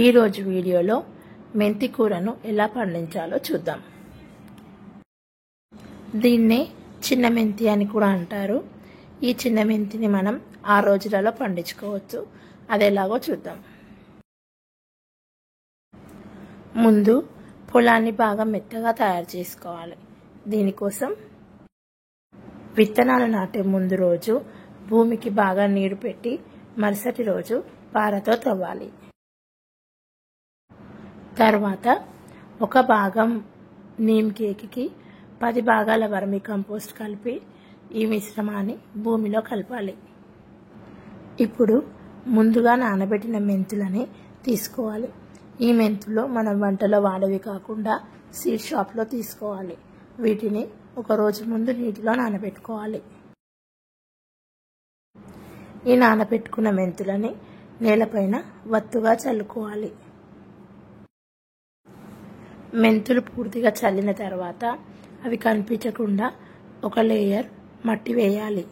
ఈరోజు వీడియోలో మెంతి కూరను ఎలా పండించాలో చూద్దాం. దీన్నే చిన్న మెంతి అని కూడా అంటారు. ఈ చిన్న మెంతిని మనం 6 రోజులలో పండించుకోవచ్చు. అది ఎలాగో చూద్దాం. ముందు పొలాన్ని బాగా మెత్తగా తయారు చేసుకోవాలి. దీనికోసం విత్తనాలు నాటే ముందు రోజు భూమికి బాగా నీరు పెట్టి మరుసటి రోజు పారతో తవ్వాలి. తర్వాత ఒక భాగం నీమ్ కేక్కి 10 భాగాల వర్మీ కంపోస్ట్ కలిపి ఈ మిశ్రమాన్ని భూమిలో కలపాలి. ఇప్పుడు ముందుగా నానబెట్టిన మెంతులని తీసుకోవాలి. ఈ మెంతులు మనం వంటలో వాడేవి కాకుండా సీడ్ షాప్లో తీసుకోవాలి. వీటిని ఒక రోజు ముందు నీటిలో నానబెట్టుకోవాలి. ఈ నానబెట్టుకున్న మెంతులని నేలపైన వత్తుగా చల్లుకోవాలి. మెంతులు పూర్తిగా చల్లిన తర్వాత అవి కనిపించకుండా ఒక లేయర్ మట్టి వేయాలి.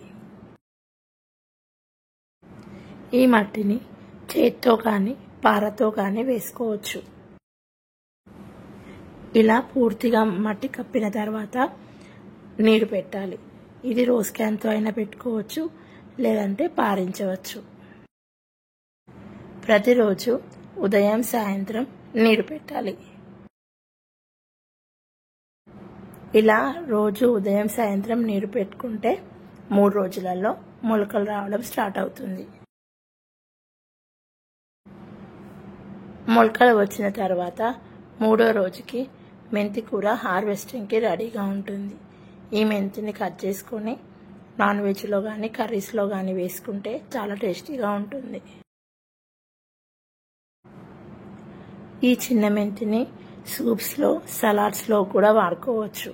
ఈ మట్టిని చేత్తో కానీ పారతో కానీ వేసుకోవచ్చు. ఇలా పూర్తిగా మట్టి కప్పిన తర్వాత నీరు పెట్టాలి. ఇది రోజ్ క్యాన్తో అయినా పెట్టుకోవచ్చు, లేదంటే పారించవచ్చు. ప్రతిరోజు ఉదయం సాయంత్రం నీరు పెట్టాలి. ఇలా రోజు ఉదయం సాయంత్రం నీరు పెట్టుకుంటే 3 రోజులలో మొలకలు రావడం స్టార్ట్ అవుతుంది. మొలకలు వచ్చిన తర్వాత 3వ రోజుకి మెంతి కూర హార్వెస్టింగ్కి రెడీగా ఉంటుంది. ఈ మెంతిని కట్ చేసుకొని నాన్ వెజ్లో కానీ కర్రీస్లో కానీ వేసుకుంటే చాలా టేస్టీగా ఉంటుంది. ఈ చిన్న మెంతిని సూప్స్లో సలాడ్స్లో కూడా వాడుకోవచ్చు.